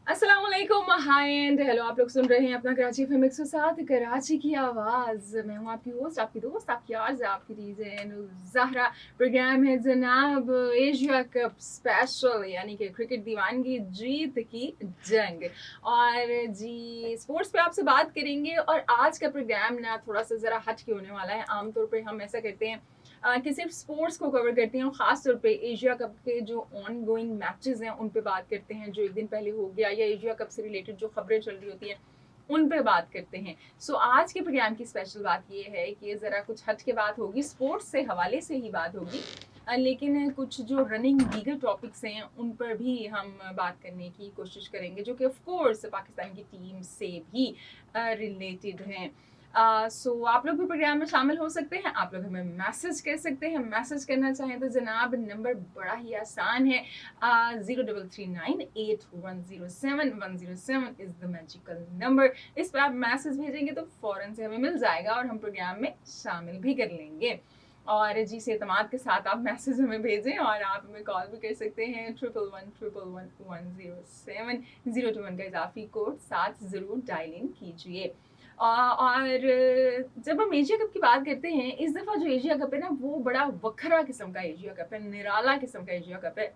अस्सलाम वालेकुम, हाय and hello. आप लोग सुन रहे हैं अपना कराची एफएम 107 कराची की आवाज़। मैं हूँ आपकी होस्ट, आपकी दोस्त, आपकी आर्ज, आपकी डीजे ज़हरा। प्रोग्राम है जनाब एशिया कप स्पेशल, यानी कि क्रिकेट दीवानगी जीत की जंग। और जी स्पोर्ट्स पे आपसे बात करेंगे। और आज का प्रोग्राम ना थोड़ा सा ज़रा हट के होने वाला है। आमतौर पर हम ऐसा करते हैं कि सिर्फ स्पोर्ट्स को कवर करते हैं और ख़ास तौर पे एशिया कप के जो ऑन गोइंग मैचेस हैं उन पे बात करते हैं, जो एक दिन पहले हो गया, या एशिया कप से रिलेटेड जो खबरें चल रही होती हैं उन पे बात करते हैं। सो आज के प्रोग्राम की स्पेशल बात ये है कि ज़रा कुछ हट के बात होगी, स्पोर्ट्स से हवाले से ही बात होगी, लेकिन कुछ जो रनिंग लीगल टॉपिक्स हैं उन पर भी हम बात करने की कोशिश करेंगे, जो कि ऑफ कोर्स पाकिस्तान की टीम से भी रिलेटेड हैं। सो आप लोग भी प्रोग्राम में शामिल हो सकते हैं। आप लोग हमें मैसेज कर सकते हैं। मैसेज करना चाहें तो जनाब नंबर बड़ा ही आसान है, 03398107 इज़ द मैजिकल नंबर। इस पर आप मैसेज भेजेंगे तो फ़ौरन से हमें मिल जाएगा और हम प्रोग्राम में शामिल भी कर लेंगे। और जी से एतमाद के साथ आप मैसेज हमें भेजें, और आप हमें कॉल भी कर सकते हैं 1111110107 021 का इजाफी कोड साथ ज़रूर डायल इन कीजिए। और जब हम एशिया कप की बात करते हैं, इस दफ़ा जो एशिया कप है ना वो बड़ा वखरा किस्म का एशिया कप है, निराला किस्म का एशिया कप है।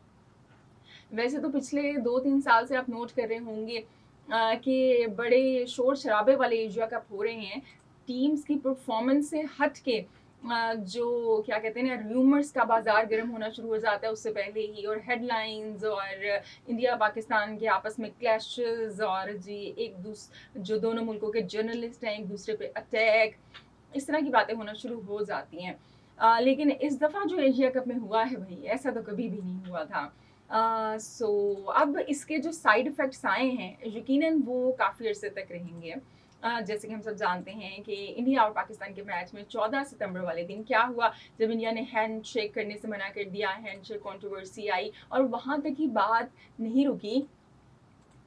वैसे तो पिछले 2-3 साल से आप नोट कर रहे होंगे कि बड़े शोर शराबे वाले एशिया कप हो रहे हैं। टीम्स की परफॉर्मेंस से हट के जो क्या कहते हैं ना, रूमर्स का बाजार गर्म होना शुरू हो जाता है उससे पहले ही, और हेडलाइंस और इंडिया पाकिस्तान के आपस में क्लैशेस, और जी जो दोनों मुल्कों के जर्नलिस्ट हैं एक दूसरे पे अटैक, इस तरह की बातें होना शुरू हो जाती हैं। लेकिन इस दफ़ा जो एशिया कप में हुआ है भाई, ऐसा तो कभी भी नहीं हुआ था। सो अब इसके जो साइड इफ़ेक्ट्स आए हैं, यकीनन वो काफ़ी अरसे तक रहेंगे। जैसे कि हम सब जानते हैं कि इंडिया और पाकिस्तान के मैच में 14 सितंबर वाले दिन क्या हुआ, जब इंडिया ने हैंडशेक करने से मना कर दिया, हैंडशेक कंट्रोवर्सी आई और वहाँ तक ही बात नहीं रुकी।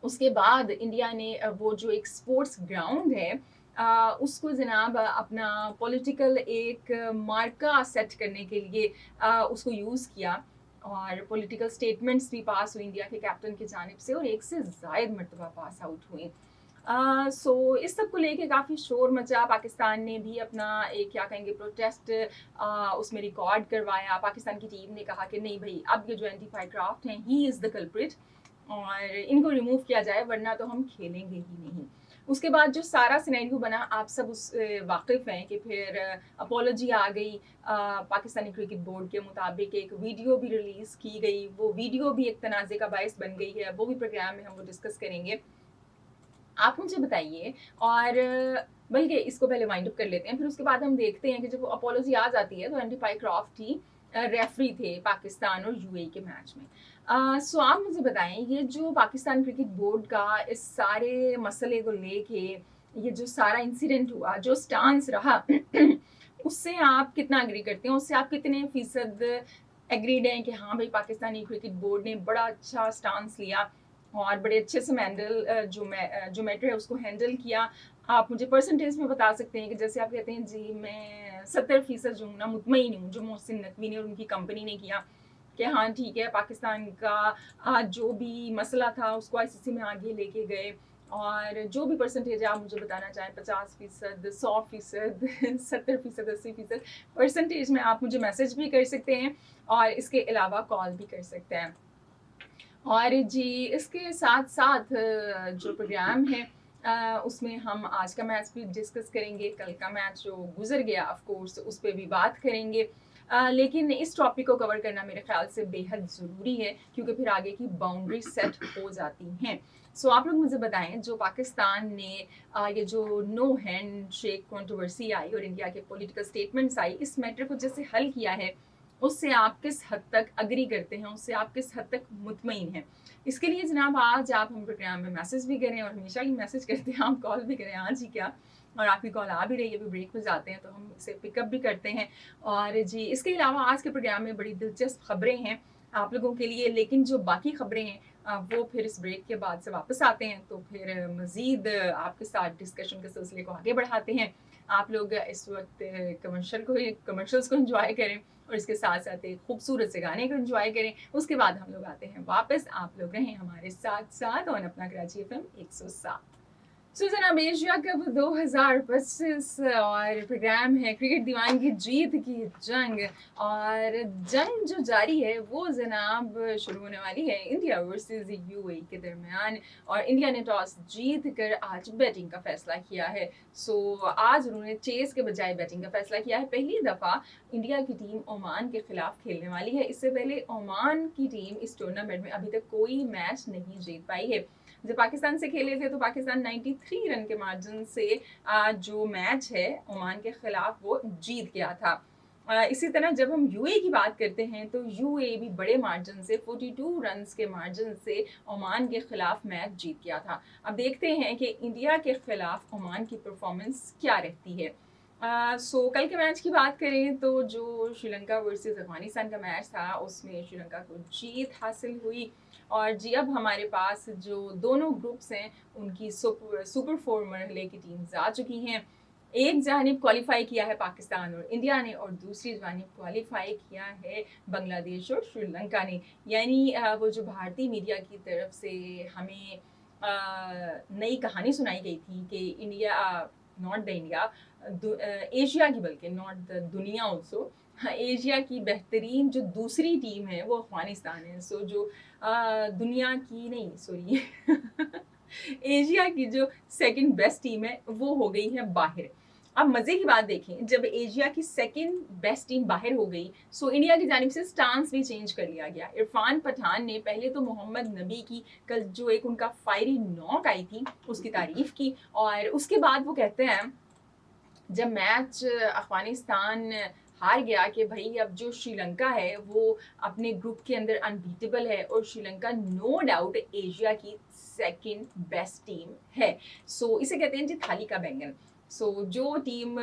उसके बाद इंडिया ने वो जो एक स्पोर्ट्स ग्राउंड है उसको जनाब अपना पॉलिटिकल एक मार्का सेट करने के लिए उसको यूज़ किया, और पॉलिटिकल स्टेटमेंट्स भी पास हुई इंडिया के कैप्टन की जानिब से, और एक से ज़ायद मरतबा पास आउट हुई। सो इस सब को लेके काफ़ी शोर मचा। पाकिस्तान ने भी अपना एक क्या कहेंगे प्रोटेस्ट उसमें रिकॉर्ड करवाया। पाकिस्तान की टीम ने कहा कि नहीं भाई, अब ये जो एंटी फायरक्राफ्ट हैं ही इज़ द कल्प्रिट, और इनको रिमूव किया जाए वरना तो हम खेलेंगे ही नहीं। उसके बाद जो सारा सिनेरियो बना आप सब उस वाकिफ़ हैं कि फिर अपॉलॉजी आ गई। पाकिस्तानी क्रिकेट बोर्ड के मुताबिक एक वीडियो भी रिलीज़ की गई, वो वीडियो भी एक तनाज़े का बायस बन गई है, वो भी प्रोग्राम में हम वो डिस्कस करेंगे। आप मुझे बताइए, और बल्कि इसको पहले वाइंड अप कर लेते हैं, फिर उसके बाद हम देखते हैं कि जब अपॉलॉजी आ जाती है तो एंडी पाइक्रॉफ्ट ही रेफरी थे पाकिस्तान और यूएई के मैच में। सो आप मुझे बताएं, ये जो पाकिस्तान क्रिकेट बोर्ड का इस सारे मसले को लेके ये जो सारा इंसिडेंट हुआ, जो स्टांस रहा उससे आप कितना एग्री करते हैं, उससे आप कितने फीसद एग्रीड हैं कि हाँ भाई पाकिस्तानी क्रिकेट बोर्ड ने बड़ा अच्छा स्टांस लिया और बड़े अच्छे से मैंडल जो मैटर है उसको हैंडल किया। आप मुझे परसेंटेज में बता सकते हैं कि जैसे आप कहते हैं जी मैं 70% जो हूँ ना मुतमईन हूँ जो मोहसिन नकवी ने और उनकी कंपनी ने किया, कि हाँ ठीक है पाकिस्तान का जो भी मसला था उसको आईसीसी में आगे लेके गए, और जो भी परसेंटेज है आप मुझे बताना चाहें 50%, 100%, 70%, 80% परसेंटेज में आप मुझे मैसेज भी कर सकते हैं और इसके अलावा कॉल भी कर सकते हैं। और जी इसके साथ साथ जो प्रोग्राम है उसमें हम आज का मैच भी डिस्कस करेंगे, कल का मैच जो गुजर गया ऑफ कोर्स उस पर भी बात करेंगे। लेकिन इस टॉपिक को कवर करना मेरे ख्याल से बेहद ज़रूरी है क्योंकि फिर आगे की बाउंड्री सेट हो जाती हैं। सो आप लोग मुझे बताएं, जो पाकिस्तान ने ये जो नो हैंड शेक कंट्रोवर्सी आई और इंडिया के पॉलिटिकल स्टेटमेंट्स आई, इस मैटर को जैसे हल किया है उससे आप किस हद तक अग्री करते हैं, उससे आप किस हद तक मुतमईन हैं। इसके लिए जनाब आज आप हम प्रोग्राम में मैसेज भी करें, और हमेशा ही मैसेज करते हैं, आप कॉल भी करें आज ही क्या, और आपकी कॉल आ भी रही है, अभी ब्रेक में जाते हैं तो हम इसे पिकअप भी करते हैं। और जी इसके अलावा आज के प्रोग्राम में बड़ी दिलचस्प खबरें हैं आप लोगों के लिए, लेकिन जो बाकी खबरें हैं वो फिर इस ब्रेक के बाद से वापस आते हैं तो फिर मज़ीद आपके साथ डिस्कशन के सिलसिले को आगे बढ़ाते हैं। आप लोग इस वक्त कमर्शियल्स को एंजॉय करें और इसके साथ साथ एक खूबसूरत से गाने को एंजॉय करें। उसके बाद हम लोग आते हैं वापस। आप लोग रहें हमारे साथ साथ और अपना कराची एफएम 107। सो जनाब, एशिया कप 2025 और प्रोग्राम है क्रिकेट दीवानगी जीत की जंग। और जंग जो जारी है वो जनाब शुरू होने वाली है इंडिया वर्सेस यूएई के दरमियान। और इंडिया ने टॉस जीत कर आज बैटिंग का फैसला किया है। सो आज उन्होंने चेस के बजाय बैटिंग का फैसला किया है। पहली दफ़ा इंडिया की टीम ओमान के खिलाफ खेलने वाली है। इससे पहले ओमान की टीम इस टूर्नामेंट में अभी तक कोई मैच नहीं जीत पाई है। जब पाकिस्तान से खेले थे तो पाकिस्तान 93 रन के मार्जिन से जो मैच है ओमान के खिलाफ वो जीत गया था। इसी तरह जब हम यूएई की बात करते हैं तो यूएई भी बड़े मार्जिन से 42 रन्स के मार्जिन से ओमान के खिलाफ मैच जीत गया था। अब देखते हैं कि इंडिया के खिलाफ ओमान की परफॉर्मेंस क्या रहती है। सो कल के मैच की बात करें तो जो श्रीलंका वर्सेस अफगानिस्तान का मैच था उसमें श्रीलंका को जीत हासिल हुई। और जी अब हमारे पास जो दोनों ग्रुप्स हैं उनकी सुपर 4 मरहले की टीम्स आ चुकी हैं। एक जानिब क्वालिफाई किया है पाकिस्तान और इंडिया ने और दूसरी जानिब क्वालिफाई किया है बांग्लादेश और श्रीलंका ने। यानी वो जो भारतीय मीडिया की तरफ से हमें नई कहानी सुनाई गई थी कि India, not the India, Asia की, बल्कि नॉट द दुनिया ऑल्सो, एशिया की बेहतरीन जो दूसरी टीम है वो अफगानिस्तान है। सो जो दुनिया की नहीं, सॉरी एशिया की जो सेकंड बेस्ट टीम है वो हो गई है बाहर। अब मजे की बात देखें, जब एशिया की सेकंड बेस्ट टीम बाहर हो गई सो इंडिया की जानिब से स्टांस भी चेंज कर लिया गया। इरफान पठान ने पहले तो मोहम्मद नबी की कल जो एक उनका फायरी नॉक आई थी उसकी तारीफ की, और उसके बाद वो कहते हैं जब मैच अफगानिस्तान हार गया कि भाई अब जो श्रीलंका है वो अपने ग्रुप के अंदर अनबीटेबल है और श्रीलंका नो डाउट एशिया की सेकंड बेस्ट टीम है। सो इसे कहते हैं जी थाली का बैंगन। सो जो टीम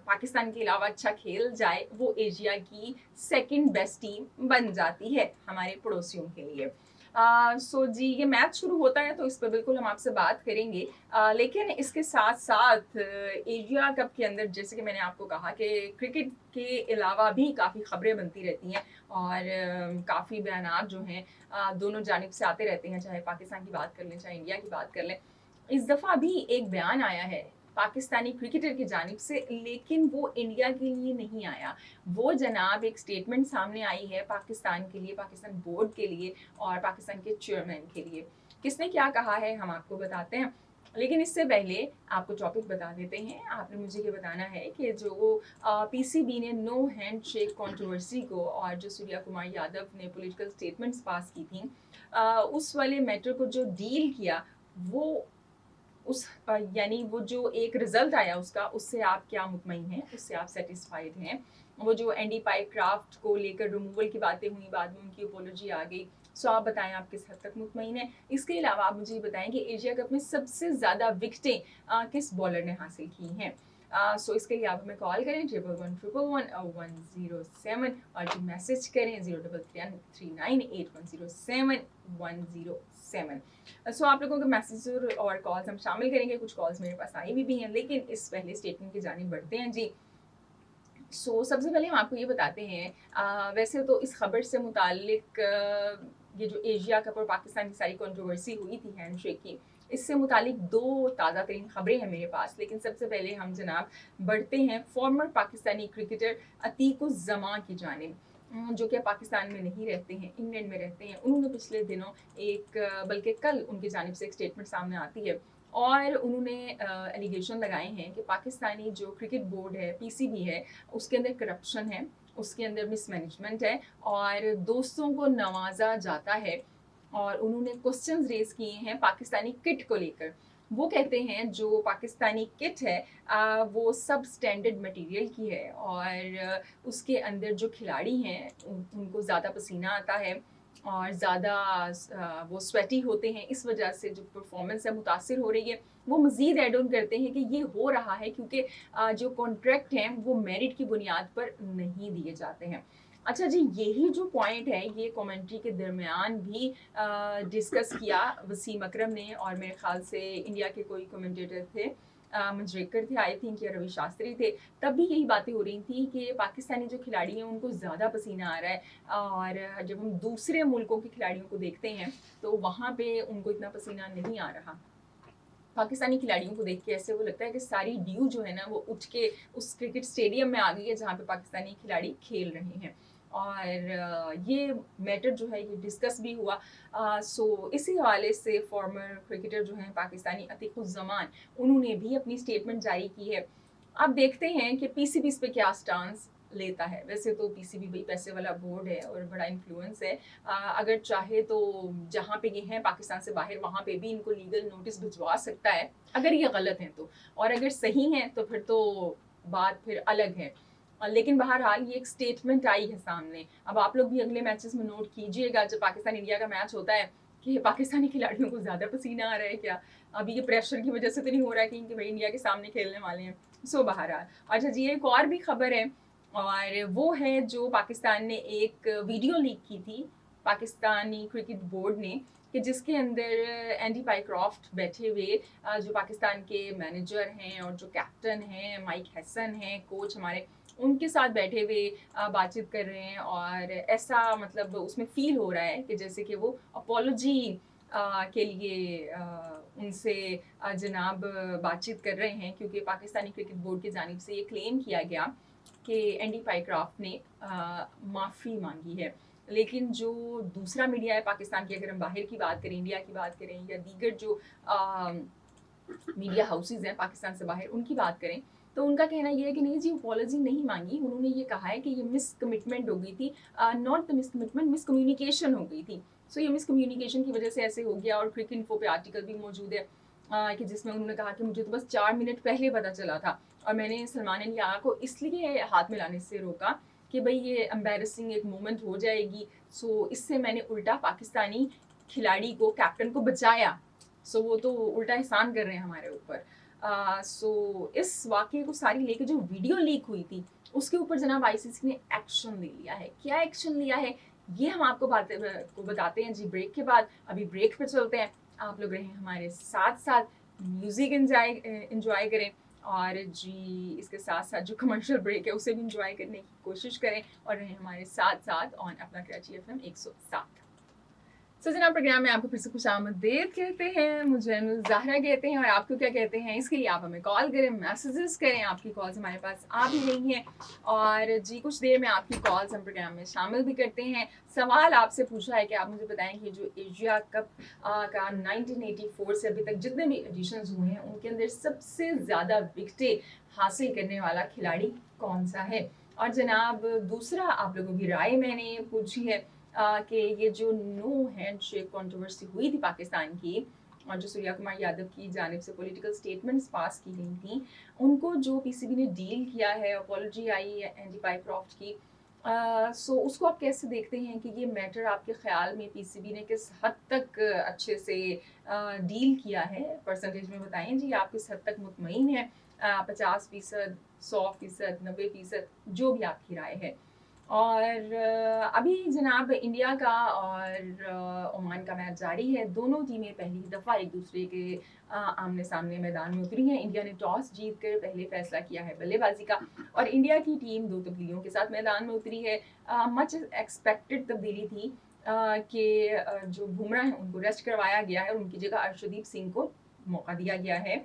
पाकिस्तान के अलावा अच्छा खेल जाए वो एशिया की सेकंड बेस्ट टीम बन जाती है हमारे पड़ोसियों के लिए। सो जी ये मैच शुरू होता है तो इस पर बिल्कुल हम आपसे बात करेंगे। लेकिन इसके साथ साथ एशिया कप के अंदर जैसे कि मैंने आपको कहा कि क्रिकेट के अलावा भी काफ़ी खबरें बनती रहती हैं और काफ़ी बयानात जो हैं दोनों जानिब से आते रहते हैं, चाहे पाकिस्तान की बात कर लें चाहे इंडिया की बात कर लें। इस दफ़ा भी एक बयान आया है पाकिस्तानी क्रिकेटर की जानिब से, लेकिन वो इंडिया के लिए नहीं आया। वो जनाब एक स्टेटमेंट सामने आई है पाकिस्तान के लिए, पाकिस्तान बोर्ड के लिए और पाकिस्तान के चेयरमैन के लिए। किसने क्या कहा है हम आपको बताते हैं, लेकिन इससे पहले आपको टॉपिक बता देते हैं। आपने मुझे ये बताना है कि जो पीसीबी ने नो हैंड शेक कंट्रोवर्सी को और जो सूर्या कुमार यादव ने पॉलिटिकल स्टेटमेंट्स पास की थी उस वाले मैटर को जो डील किया वो उस यानी वो जो एक रिजल्ट आया उसका, उससे आप क्या मुतमईन हैं, उससे आप सेटिस्फाइड हैं। वो जो एंडी पाइक्राफ्ट को लेकर रिमूवल की बातें हुई, बाद में उनकी अपोलॉजी आ गई। सो आप बताएं आप किस हद तक मुतमईन हैं। इसके अलावा आप मुझे बताएं कि एशिया कप में सबसे ज़्यादा विकेटें किस बॉलर ने हासिल की हैं। सो इसके लिए आप हमें कॉल करें 11111107 और जो मैसेज करें 03398107 सो आप लोगों के मैसेज और कॉल्स हम शामिल करेंगे। कुछ कॉल्स मेरे पास आई भी हैं, लेकिन इस पहले स्टेटमेंट की जानिब बढ़ते हैं जी। सो सबसे पहले हम आपको ये बताते हैं, वैसे तो इस खबर से मुतालिक ये जो एशिया कप और पाकिस्तान की सारी कंट्रोवर्सी हुई थी हैंडशेक की, इससे मुतालिक दो ताज़ा तरीन खबरें हैं मेरे पास। लेकिन सबसे पहले हम जनाब बढ़ते हैं फॉर्मर पाकिस्तानी क्रिकेटर अतीकुज़्ज़मा की जानिब, जो कि पाकिस्तान में नहीं रहते हैं, इंग्लैंड में रहते हैं। उन्होंने पिछले दिनों बल्कि कल उनकी जानिब से एक स्टेटमेंट सामने आती है और उन्होंने एलिगेशन लगाए हैं कि पाकिस्तानी जो क्रिकेट बोर्ड है पीसीबी है उसके अंदर करप्शन है, उसके अंदर मिसमैनेजमेंट है और दोस्तों को नवाजा जाता है। और उन्होंने क्वेश्चंस रेज किए हैं पाकिस्तानी किट को लेकर। वो कहते हैं जो पाकिस्तानी किट है वो सब स्टैंडर्ड मटेरियल की है और उसके अंदर जो खिलाड़ी हैं उनको ज़्यादा पसीना आता है और ज़्यादा वो स्वेटी होते हैं, इस वजह से जो परफॉर्मेंस है मुतासिर हो रही है। वो मज़ीद एड ऑन करते हैं कि ये हो रहा है क्योंकि जो कॉन्ट्रैक्ट हैं वो मेरिट की बुनियाद पर नहीं दिए जाते हैं। अच्छा जी, यही जो पॉइंट है ये कमेंट्री के दरमियान भी डिस्कस किया वसीम अकरम ने और मेरे ख्याल से इंडिया के कोई कमेंटेटर थे मंजरेकर थे आई थिंक, या रवि शास्त्री थे, तब भी यही बातें हो रही थी कि पाकिस्तानी जो खिलाड़ी हैं उनको ज़्यादा पसीना आ रहा है, और जब हम दूसरे मुल्कों के खिलाड़ियों को देखते हैं तो वहाँ पे उनको इतना पसीना नहीं आ रहा। पाकिस्तानी खिलाड़ियों को देख के ऐसे वो लगता है कि सारी ड्यू जो है ना वो उठ के उस क्रिकेट स्टेडियम में आ गई है जहाँ पे पाकिस्तानी खिलाड़ी खेल रहे हैं। और ये मैटर जो है ये डिस्कस भी हुआ। सो इसी हवाले से फॉर्मर क्रिकेटर जो हैं पाकिस्तानी अतीकुज़्ज़मान, उन्होंने भी अपनी स्टेटमेंट जारी की है। अब देखते हैं कि पीसीबी इस पे क्या स्टांस लेता है। वैसे तो पीसीबी भाई पैसे वाला बोर्ड है और बड़ा इन्फ्लुएंस है। अगर चाहे तो जहाँ पे ये हैं पाकिस्तान से बाहर, वहाँ पे भी इनको लीगल नोटिस भिजवा सकता है अगर ये गलत हैं तो, और अगर सही हैं तो फिर तो बात फिर अलग है। लेकिन बहरहाल ये एक स्टेटमेंट आई है सामने। अब आप लोग भी अगले मैचेस में नोट कीजिएगा जब पाकिस्तान इंडिया का मैच होता है कि पाकिस्तानी खिलाड़ियों को ज़्यादा पसीना आ रहा है क्या, अभी ये प्रेशर की वजह से तो नहीं हो रहा है कि भाई इंडिया के सामने खेलने वाले हैं। सो बहरहाल अच्छा जी, एक और भी खबर है, और वो है जो पाकिस्तान ने एक वीडियो लीक की थी पाकिस्तानी क्रिकेट बोर्ड ने, कि जिसके अंदर एंडी पाइक्रॉफ्ट बैठे हुए जो पाकिस्तान के मैनेजर हैं और जो कैप्टन हैं माइक हैसन हैं, कोच हमारे, उनके साथ बैठे हुए बातचीत कर रहे हैं, और ऐसा मतलब उसमें फील हो रहा है कि जैसे कि वो अपोलॉजी के लिए उनसे जनाब बातचीत कर रहे हैं, क्योंकि पाकिस्तानी क्रिकेट बोर्ड की जानिब से ये क्लेम किया गया कि एंडी पाइक्रॉफ्ट ने माफ़ी मांगी है। लेकिन जो दूसरा मीडिया है पाकिस्तान की, अगर हम बाहर की बात करें, इंडिया की बात करें, या दीगर जो मीडिया हाउसेज हैं पाकिस्तान से बाहर, उनकी बात करें, तो उनका कहना यह है कि नहीं जी, अपॉलॉजी नहीं मांगी। उन्होंने ये कहा है कि ये मिस कमिटमेंट हो गई थी, not the miss commitment, miss communication हो गई थी। सो ये मिस कम्युनिकेशन की वजह से ऐसे हो गया। और क्रिक इन्फो पे आर्टिकल भी मौजूद है कि जिसमें उन्होंने कहा कि मुझे तो बस 4 मिनट पहले पता चला था, और मैंने सलमान अली आगा को इसलिए हाथ मिलाने से रोका कि भाई ये एम्बेरसिंग एक मोमेंट हो जाएगी। सो इससे मैंने उल्टा पाकिस्तानी खिलाड़ी को, कैप्टन को बचाया। सो वो तो उल्टा एहसान कर रहे हैं हमारे ऊपर। सो इस वाक़ये को सारी लेके जो वीडियो लीक हुई थी उसके ऊपर जनाब आईसीसी ने एक्शन ले लिया है। क्या एक्शन लिया है ये हम आपको बताते हैं जी ब्रेक के बाद। अभी ब्रेक पे चलते हैं, आप लोग रहें हमारे साथ साथ, म्यूज़िक इंजॉय करें, और जी इसके साथ साथ जो कमर्शियल ब्रेक है उसे भी इंजॉय करने की कोशिश करें, और रहें हमारे साथ साथ ऑन अपना कराची एफएम 107। सो जनाब प्रोग्राम में आपको फिर से खुशामदीद कहते हैं, मुझे ज़ाहरा कहते हैं, और आपको क्या कहते हैं इसके लिए आप हमें कॉल करें, मैसेजेस करें। आपकी कॉल्स हमारे पास आ भी रही हैं, और जी कुछ देर में आपकी कॉल्स हम प्रोग्राम में शामिल भी करते हैं। सवाल आपसे पूछा है कि आप मुझे बताएं कि जो एशिया कप का 1984 से अभी तक जितने भी एडिशंस हुए हैं उनके अंदर सबसे ज़्यादा विकेटें हासिल करने वाला खिलाड़ी कौन सा है। और जनाब दूसरा आप लोगों की राय मैंने पूछी है कि ये जो नो हैंडशेक कंट्रोवर्सी हुई थी पाकिस्तान की, और जो सूर्या कुमार यादव की जानिब से पॉलिटिकल स्टेटमेंट्स पास की गई थी, उनको जो पीसीबी ने डील किया है, अपॉलॉजी आई है एंडी पाइक्रॉफ्ट की, सो उसको आप कैसे देखते हैं कि ये मैटर आपके ख्याल में पीसीबी ने किस हद तक अच्छे से डील किया है? परसेंटेज में बताएं जी, आप किस हद तक मुतमईन हैं? 50%, 100%, 90%, जो भी आपकी राय है। और अभी जनाब इंडिया का और ओमान का मैच जारी है। दोनों टीमें पहली दफ़ा एक दूसरे के आमने सामने मैदान में उतरी हैं। इंडिया ने टॉस जीत कर पहले फैसला किया है बल्लेबाजी का, और इंडिया की टीम 2 तब्दीलियों के साथ मैदान में उतरी है। मच एक्सपेक्टेड तब्दीली थी कि जो बुमराह हैं उनको रेस्ट करवाया गया है और उनकी जगह अर्शदीप सिंह को मौका दिया गया है।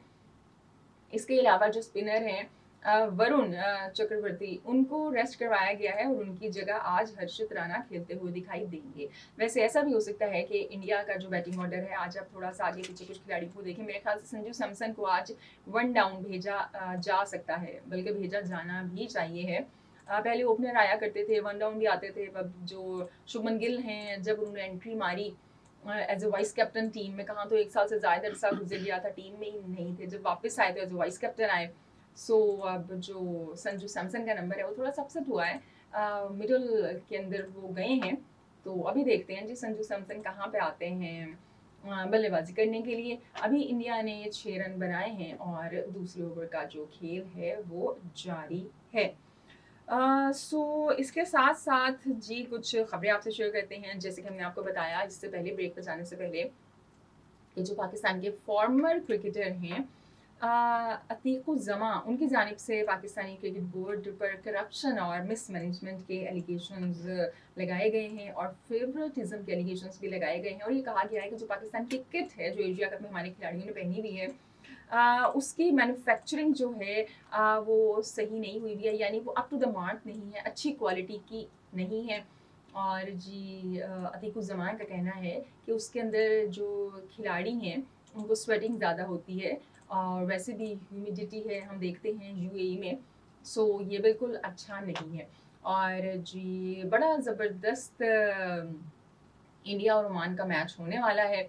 इसके अलावा जो स्पिनर हैं वरुण चक्रवर्ती, उनको रेस्ट करवाया गया है, और उनकी जगह आज हर्षित राणा खेलते हुए दिखाई देंगे। वैसे ऐसा भी हो सकता है कि इंडिया का जो बैटिंग ऑर्डर है, आज आप थोड़ा सा आगे पीछे कुछ खिलाड़ियों को देखें, मेरे ख्याल से संजू सैमसन को आज 1 डाउन भेजा जा सकता है, बल्कि भेजा जाना भी चाहिए है। पहले ओपनर आया करते थे, 1 डाउन भी आते थे। अब जो शुभमन गिल हैं, जब उन्होंने एंट्री मारी as a vice captain team में, कहाँ तो 1 साल से ज़्यादा अरसा गुजर गया था, टीम में ही नहीं थे, जब वापस आए तो एज ए वाइस कैप्टन आए। सो अब जो संजू सैमसन का नंबर है वो थोड़ा सा अपसेट हुआ है, मिडिल के अंदर वो गए हैं। तो अभी देखते हैं जी संजू सैमसन कहाँ पे आते हैं बल्लेबाजी करने के लिए। अभी इंडिया ने 6 रन बनाए हैं, और दूसरे ओवर का जो खेल है वो जारी है। सो इसके साथ साथ जी कुछ खबरें आपसे शेयर करते हैं। जैसे कि हमने आपको बताया इससे पहले, ब्रेक पर जाने से पहले, कि जो पाकिस्तान के फॉर्मर क्रिकेटर हैं अतीकुज़्ज़मा उनकी जानिब से पाकिस्तानी क्रिकेट बोर्ड पर करप्शन और मिसमैनेजमेंट के एलिगेशंस लगाए गए हैं और फेवरेटिज्म के एलिगेशंस भी लगाए गए हैं और ये कहा गया है कि जो पाकिस्तान की किट है जो एशिया कप में हमारे खिलाड़ियों ने पहनी हुई है उसकी मैन्युफैक्चरिंग जो है वो सही नहीं हुई हुई है, यानी वो अप टू द मार्क नहीं है, अच्छी क्वालिटी की नहीं है। और जी अतीकुज़्ज़मान का कहना है कि उसके अंदर जो खिलाड़ी हैं उनको स्वेटिंग ज़्यादा होती है और वैसे भी ह्यूमिडिटी है हम देखते हैं यूएई में, सो ये बिल्कुल अच्छा नहीं है। और जी बड़ा ज़बरदस्त इंडिया और ओमान का मैच होने वाला है।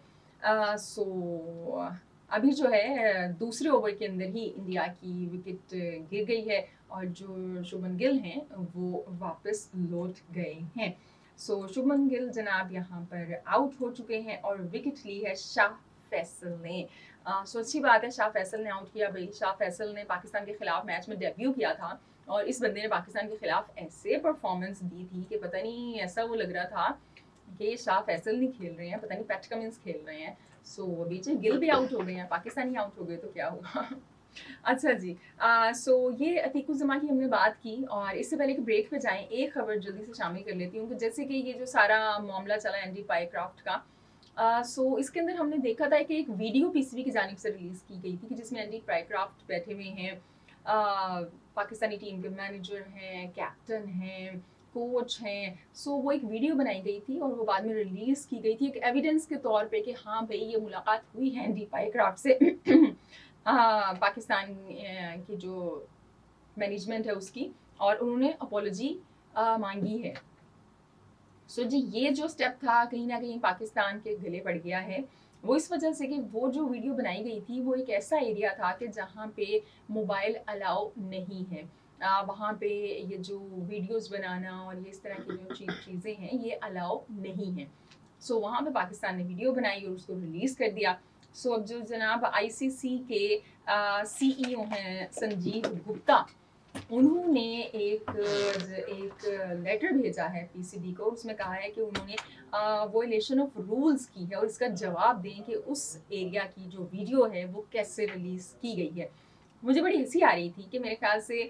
सो अभी जो है दूसरे ओवर के अंदर ही इंडिया की विकेट गिर गई है और जो शुभमन गिल हैं वो वापस लौट गए हैं। सो शुभमन गिल जनाब यहाँ पर आउट हो चुके हैं और विकेट ली है शाह फैसल ने। सो अच्छी बात है, शाह फैसल ने आउट किया। भाई शाह फैसल ने पाकिस्तान के खिलाफ मैच में डेब्यू किया था और इस बंदे ने पाकिस्तान के खिलाफ ऐसे परफॉर्मेंस दी थी कि पता नहीं, ऐसा वो लग रहा था कि ये शाह फैसल नहीं खेल रहे हैं, पता नहीं पैट कमिंस खेल रहे हैं। सो बीच में गिल भी आउट हो गए हैं, पाकिस्तानी आउट हो गए तो क्या हुआ। अच्छा जी, सो ये अतीकुज़्ज़मा की हमने बात की और इससे पहले कि ब्रेक पे जाएं एक खबर जल्दी से शामिल कर लेती हूँ कि जैसे कि ये जो सारा मामला चला एंडी पाइक्राफ्ट का, सो इसके अंदर हमने देखा था कि एक वीडियो पीसीबी की जानिब से रिलीज की गई थी कि जिसमें एंडी पाइक्राफ्ट बैठे हुए हैं, पाकिस्तानी टीम के मैनेजर हैं, कैप्टन हैं, कोच हैं। सो वो एक वीडियो बनाई गई थी और वो बाद में रिलीज की गई थी एक एविडेंस के तौर पे कि हाँ भाई ये मुलाकात हुई है एंडी पाइक्राफ्ट से। पाकिस्तान की जो मैनेजमेंट है उसकी, और उन्होंने अपोलॉजी मांगी है। सो जी ये जो स्टेप था कहीं ना कहीं पाकिस्तान के गले पड़ गया है, वो इस वजह से कि वो जो वीडियो बनाई गई थी वो एक ऐसा एरिया था कि जहाँ पे मोबाइल अलाउ नहीं है। वहाँ पे ये जो वीडियोस बनाना और ये इस तरह की जो चीज़ें हैं ये अलाउ नहीं है। सो वहाँ पे पाकिस्तान ने वीडियो बनाई और उसको रिलीज़ कर दिया। सो अब जो जनाब आईसीसी के सीईओ हैं संजीव गुप्ता, उन्होंने एक एक लेटर भेजा है पीसीबी को, उसमें कहा है कि उन्होंने वोलेशन ऑफ रूल्स की है और इसका जवाब दें कि उस एरिया की जो वीडियो है वो कैसे रिलीज की गई है। मुझे बड़ी हंसी आ रही थी कि मेरे ख्याल से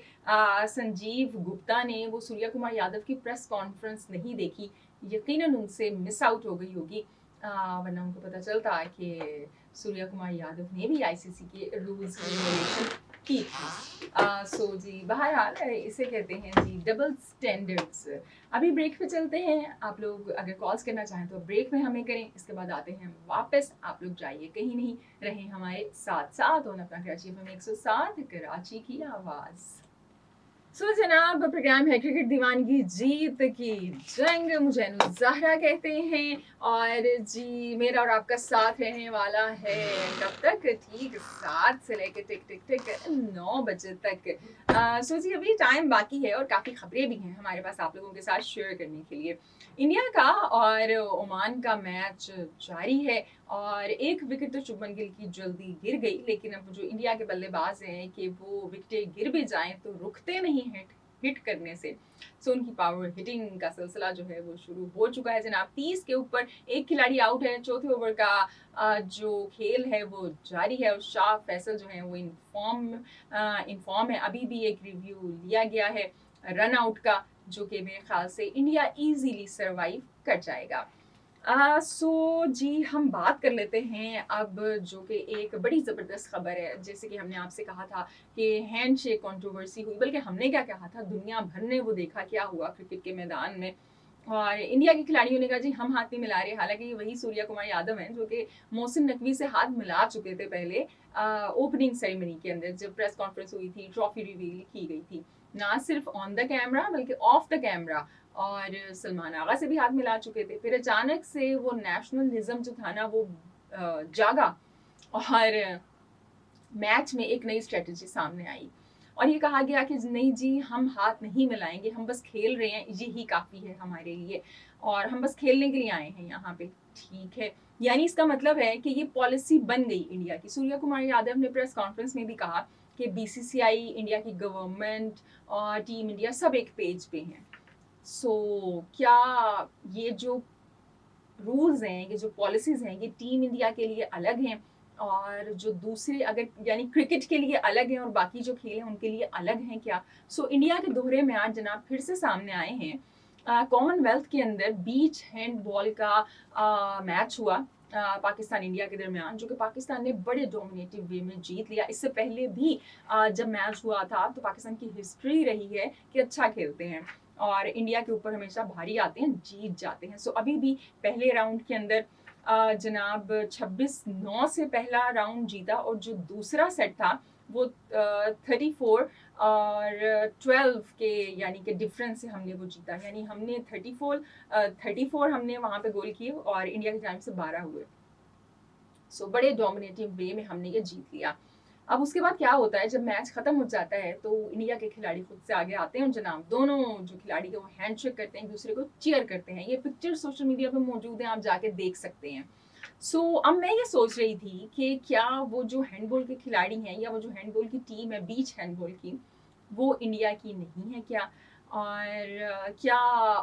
संजीव गुप्ता ने वो सूर्या कुमार यादव की प्रेस कॉन्फ्रेंस नहीं देखी, यकीनन उनसे मिस आउट हो गई होगी, वरना उनको पता चलता कि सूर्या कुमार यादव ने भी आईसीसी के रूल्स रेगुलेशन की थी। सो जी बहरहाल इसे कहते हैं जी डबल स्टैंडर्ड्स। अभी ब्रेक पे चलते हैं, आप लोग अगर कॉल्स करना चाहें तो ब्रेक में हमें करें, इसके बाद आते हैं वापस। आप लोग जाइए कहीं नहीं, रहें हमारे साथ साथ और अपना कराची FM 107 कराची की आवाज़। सो जनाब प्रोग्राम है क्रिकेट दीवानगी जीत की जंग, मुझे ज़हरा कहते हैं और जी मेरा और आपका साथ रहने वाला है कब तक, ठीक 7 से लेकर टिक टिक टिक 9 बजे तक। सो जी अभी टाइम बाकी है और काफ़ी खबरें भी हैं हमारे पास आप लोगों के साथ शेयर करने के लिए। इंडिया का और ओमान का मैच जारी है और एक विकेट तो शुभमन गिल की जल्दी गिर गई, लेकिन अब जो इंडिया के बल्लेबाज हैं कि वो विकेटें गिर भी जाएं तो रुकते नहीं हिट करने से। सो उनकी पावर हिटिंग का सिलसिला जो है वो शुरू हो चुका है जनाब। 30 के ऊपर एक खिलाड़ी आउट है, चौथे ओवर का जो खेल है वो जारी है और शाह फैसल जो है वो इनफॉर्म है। अभी भी एक रिव्यू लिया गया है रन आउट का, जो कि मेरे ख्याल से इंडिया इजीली सरवाइव कर जाएगा। सो जी हम बात कर लेते हैं अब जो कि एक बड़ी ज़बरदस्त खबर है। जैसे कि हमने आपसे कहा था कि हैंडशेक कंट्रोवर्सी हुई, बल्कि हमने क्या कहा था, दुनिया भर ने वो देखा क्या हुआ क्रिकेट के मैदान में, और इंडिया के खिलाड़ियों ने कहा जी हम हाथ नहीं मिला रहे। हालांकि ये वही सूर्या कुमार यादव हैं जो कि मोहसिन नकवी से हाथ मिला चुके थे पहले ओपनिंग सेरेमनी के अंदर, जब प्रेस कॉन्फ्रेंस हुई थी, ट्रॉफी रिवील की गई थी, ना सिर्फ ऑन द कैमरा बल्कि ऑफ द कैमरा, और सलमान आगा से भी हाथ मिला चुके थे। फिर अचानक से वो नेशनलिज्म जो था ना वो जागा और मैच में एक नई स्ट्रेटजी सामने आई और ये कहा गया कि नहीं जी हम हाथ नहीं मिलाएंगे, हम बस खेल रहे हैं, यही काफ़ी है हमारे लिए और हम बस खेलने के लिए आए हैं यहाँ पे। ठीक है, यानी इसका मतलब है कि ये पॉलिसी बन गई इंडिया की। सूर्या कुमार यादव ने प्रेस कॉन्फ्रेंस में भी कहा कि बीसीसीआई, इंडिया की गवर्नमेंट और टीम इंडिया सब एक पेज पे हैं। सो क्या ये जो रूल्स हैं, ये जो पॉलिसीज़ हैं, ये टीम इंडिया के लिए अलग हैं और जो दूसरे अगर यानी क्रिकेट के लिए अलग हैं और बाकी जो खेल हैं उनके लिए अलग हैं क्या? सो इंडिया के दोहरे म्यार जनाब फिर से सामने आए हैं। कॉमनवेल्थ के अंदर बीच हैंडबॉल का मैच हुआ पाकिस्तान इंडिया के दरमियान, जो कि पाकिस्तान ने बड़े डोमिनेटिव वे में जीत लिया। इससे पहले भी जब मैच हुआ था तो पाकिस्तान की हिस्ट्री रही है कि अच्छा खेलते हैं और इंडिया के ऊपर हमेशा भारी आते हैं, जीत जाते हैं। सो अभी भी पहले राउंड के अंदर जनाब 26-9 से पहला राउंड जीता और जो दूसरा सेट था वो 34 और 12 के यानी कि डिफरेंस से हमने वो जीता। यानी हमने 34 हमने वहाँ पे गोल किए और इंडिया की जानिब से 12 हुए। सो बड़े डोमिनेटिव वे में हमने ये जीत लिया। अब उसके बाद क्या होता है, जब मैच खत्म हो जाता है तो इंडिया के खिलाड़ी खुद से आगे आते हैं जनाब, दोनों जो खिलाड़ी है वो हैंडशेक करते हैं, एक दूसरे को चीयर करते हैं। ये पिक्चर सोशल मीडिया पे मौजूद है, आप जाके देख सकते हैं। अब मैं ये सोच रही थी कि क्या वो जो हैंडबॉल के खिलाड़ी हैं या वो जो हैंडबॉल की टीम है बीच हैंडबॉल की, वो इंडिया की नहीं है क्या? और क्या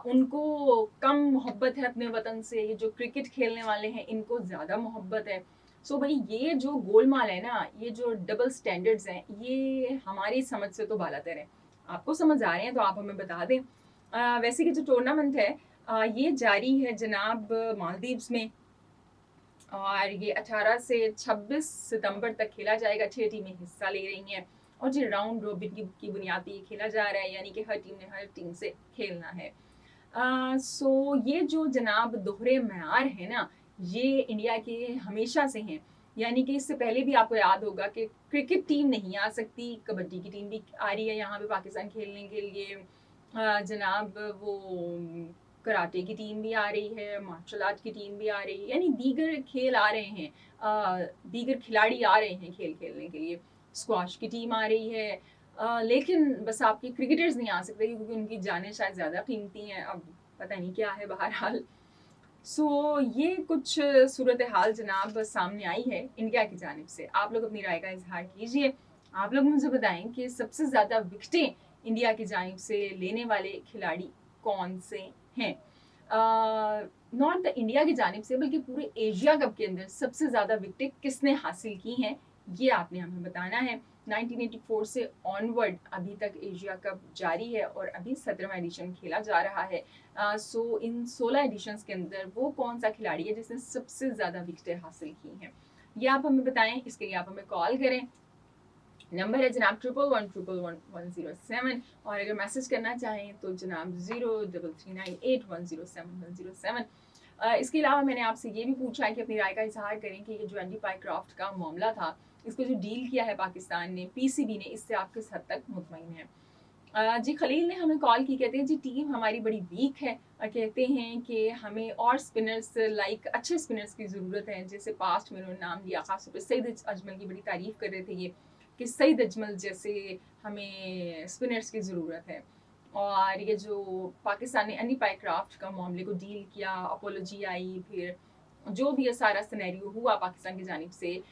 उनको कम मोहब्बत है अपने वतन से? ये जो क्रिकेट खेलने वाले हैं इनको ज़्यादा मोहब्बत है? भाई ये जो गोलमाल है ना, ये जो डबल स्टैंडर्ड्स हैं, ये हमारी समझ से तो बालातर है। आपको समझ आ रहे हैं तो आप हमें बता दें। वैसे कि जो टूर्नामेंट है ये जारी है जनाब मालदीव्स में और ये 18 से 26 सितंबर तक खेला जाएगा। 6 टीमें हिस्सा ले रही हैं और जो राउंड रोबिन की बुनियाद पे ये खेला जा रहा है, यानी कि हर टीम ने हर टीम से खेलना है। ये जो जनाब दोहरे म्यार है ना, ये इंडिया के हमेशा से हैं। यानी कि इससे पहले भी आपको याद होगा कि क्रिकेट टीम नहीं आ सकती, कबड्डी की टीम भी आ रही है यहाँ पे पाकिस्तान खेलने के लिए। जनाब वो कराटे की टीम भी आ रही है, मार्शल आर्ट की टीम भी आ रही है, यानी दीगर खेल आ रहे हैं, दीगर खिलाड़ी आ रहे हैं खेल खेलने के लिए। स्क्वाश की टीम आ रही है, लेकिन बस आपके क्रिकेटर्स नहीं आ सकते क्योंकि उनकी जानें शायद ज़्यादा कीमती हैं। अब पता नहीं क्या है, बहरहाल ये कुछ सूरत हाल जनाब सामने आई है इंडिया की जानिब से। आप लोग अपनी राय का इजहार कीजिए। आप लोग मुझे बताएं कि सबसे ज़्यादा विकेटें इंडिया की जानिब से लेने वाले खिलाड़ी कौन से हैं? नॉट द इंडिया की जानिब से बल्कि पूरे एशिया कप के अंदर सबसे ज़्यादा विकेटें किसने हासिल की हैं, ये आपने हमें बताना है। 1984 से ऑनवर्ड अभी तक एशिया कप जारी है और अभी 17वां एडिशन खेला जा रहा है। इन 16 एडिशंस के अंदर वो कौन सा खिलाड़ी है जिसने सबसे ज़्यादा विकेटें हासिल की हैं, ये आप हमें बताएं। इसके लिए आप हमें कॉल करें। नंबर है जनाब 11111107 और अगर मैसेज करना चाहें तो जनाब 03398107 इसके अलावा मैंने आपसे ये भी पूछा है कि अपनी राय का इजहार करें कि ये जो एंटी पाइक्राफ्ट का मामला था, इसको जो डील किया है पाकिस्तान ने, पीसीबी ने, इससे आप किस हद तक मुतमईन हैं? जी खलील ने हमें कॉल की, कहते हैं जी टीम हमारी बड़ी वीक है और कहते हैं कि हमें और स्पिनर्स लाइक अच्छे स्पिनर्स की ज़रूरत है, जैसे पास्ट में उन्होंने नाम लिया, खासतौर पर सईद अजमल की बड़ी तारीफ कर रहे थे ये कि सईद अजमल जैसे हमें स्पिनर्स की ज़रूरत है। और ये जो पाकिस्तान ने एंटी पाइक्राफ्ट का मामले को डील किया, अपोलॉजी आई, फिर जो भी ये सारा सिनेरियो हुआ पाकिस्तान की जानिब से,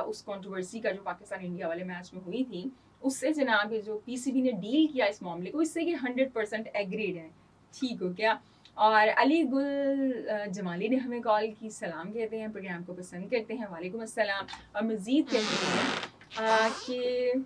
उस कंट्रोवर्सी का जो पाकिस्तान इंडिया वाले मैच में हुई थी, उससे जनाब ये जो पीसीबी ने डील किया इस मामले को, इससे ये 100% एग्रीड है। ठीक हो क्या? और अली गुल जमाली ने हमें कॉल की, सलाम कहते हैं, प्रोग्राम को पसंद करते हैं, वालेकुम अस्सलाम। और मज़ीद कहते हैं कि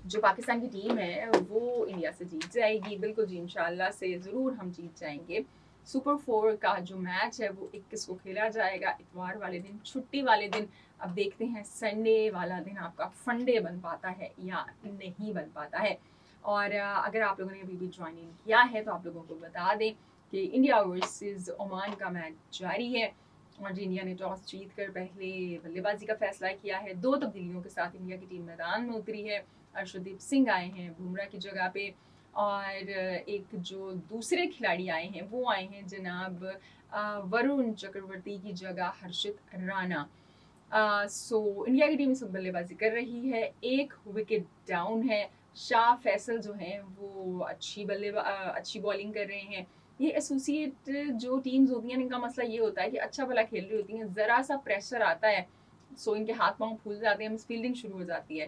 जो पाकिस्तान की टीम है वो इंडिया से जीत जाएगी। बिल्कुल जी, इंशाल्लाह से ज़रूर हम जीत जाएंगे। सुपर 4 का जो मैच है वो 21 को खेला जाएगा, इतवार वाले दिन, छुट्टी वाले दिन। अब देखते हैं संडे वाला दिन आपका फंडे बन पाता है या नहीं बन पाता है। और अगर आप लोगों ने अभी भी ज्वाइन इन किया है तो आप लोगों को बता दें कि इंडिया वर्सेस ओमान का मैच जारी है और इंडिया ने टॉस जीत कर पहले बल्लेबाजी का फैसला किया है। 2 तब्दीलियों के साथ इंडिया की टीम मैदान में उतरी है। अर्शदीप सिंह आए हैं बुमराह की जगह पे और एक जो दूसरे खिलाड़ी आए हैं वो आए हैं जनाब वरुण चक्रवर्ती की जगह हर्षित राणा। इंडिया की टीम इस वक्त बल्लेबाजी कर रही है, 1 विकेट डाउन है। शाह फैसल जो हैं वो अच्छी बॉलिंग कर रहे हैं। ये एसोसिएट जो टीम्स होती हैं इनका मसला ये होता है कि अच्छा भला खेल रही होती हैं, ज़रा सा प्रेशर आता है इनके हाथ पांव फूल जाते हैं, मिस फील्डिंग शुरू हो जाती है।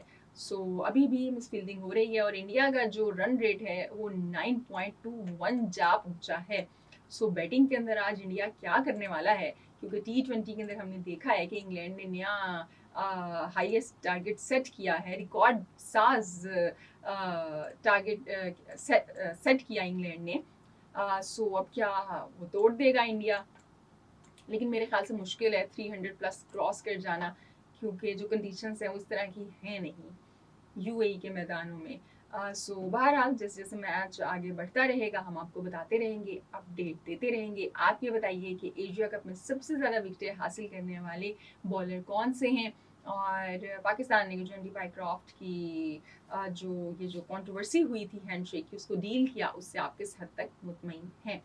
अभी भी मिस फील्डिंग हो रही है और इंडिया का जो रन रेट है वो 9.21 जा पहुंचा है। बैटिंग के अंदर आज इंडिया क्या करने वाला है क्योंकि T20 के अंदर हमने देखा है कि इंग्लैंड ने नया हाईएस्ट टारगेट सेट किया है, रिकॉर्ड साज टारगेट सेट किया इंग्लैंड ने। सो अब क्या वो तोड़ देगा इंडिया? लेकिन मेरे ख्याल से मुश्किल है 300 प्लस क्रॉस कर जाना, क्योंकि जो कंडीशंस हैं उस तरह की हैं नहीं यूएई के मैदानों में। सो बहरहाल जैसे जैसे मैच आगे बढ़ता रहेगा हम आपको बताते रहेंगे, अपडेट देते रहेंगे। आप ये बताइए कि एशिया कप में सबसे ज़्यादा विकेटें हासिल करने वाले बॉलर कौन से हैं, और पाकिस्तान ने जो एंडी पाइक्रॉफ्ट की ये जो कंट्रोवर्सी हुई थी हैंडशेक की, उसको डील किया, उससे आप किस हद तक मुतमईन हैं।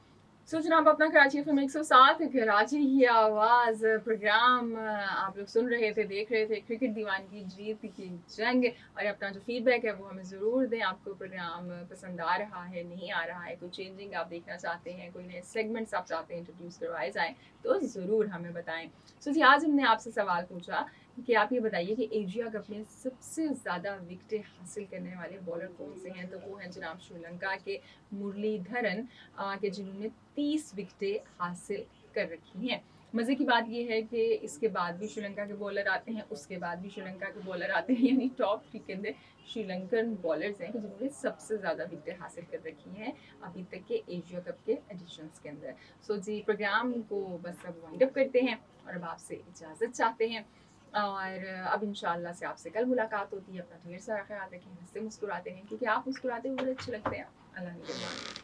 सो जनाब, अपना कराची FM 107 कराची की आवाज़ प्रोग्राम आप लोग सुन रहे थे, देख रहे थे, क्रिकेट दीवान की जीत की जंग। और अपना जो फीडबैक है वो हमें ज़रूर दें। आपको प्रोग्राम पसंद आ रहा है, नहीं आ रहा है, कोई चेंजिंग आप देखना चाहते हैं, कोई नए सेगमेंट्स आप चाहते हैं इंट्रोड्यूस करवाए जाएँ, तो ज़रूर हमें बताएं। सो जी, आज हमने आपसे सवाल पूछा कि आप ये बताइए कि एशिया कप में सबसे ज़्यादा विकेटें हासिल करने वाले बॉलर कौन से हैं। तो वो हैं जनाब श्रीलंका के मुरलीधरन के, जिन्होंने 30 विकेटें हासिल कर रखी हैं। मज़े की बात यह है कि इसके बाद भी श्रीलंका के बॉलर आते हैं, उसके बाद भी श्रीलंका के बॉलर आते हैं, यानी टॉप 3 के अंदर श्रीलंकन बॉलर्स हैं जिन्होंने सबसे ज़्यादा विकेटें हासिल कर रखी हैं अभी तक के एशिया कप के एडिशंस के अंदर। सो जी, प्रोग्राम को बस अब वाइंड अप करते हैं और अब आपसे इजाज़त चाहते हैं, और अब इंशाल्लाह से आपसे कल मुलाकात होती है। अपना ढेर सारा ख्याल रखें, हंसते मुस्कुराते हैं, क्योंकि आप मुस्कुराते हुए अच्छे लगते हैं। अल्लाह निगहबान।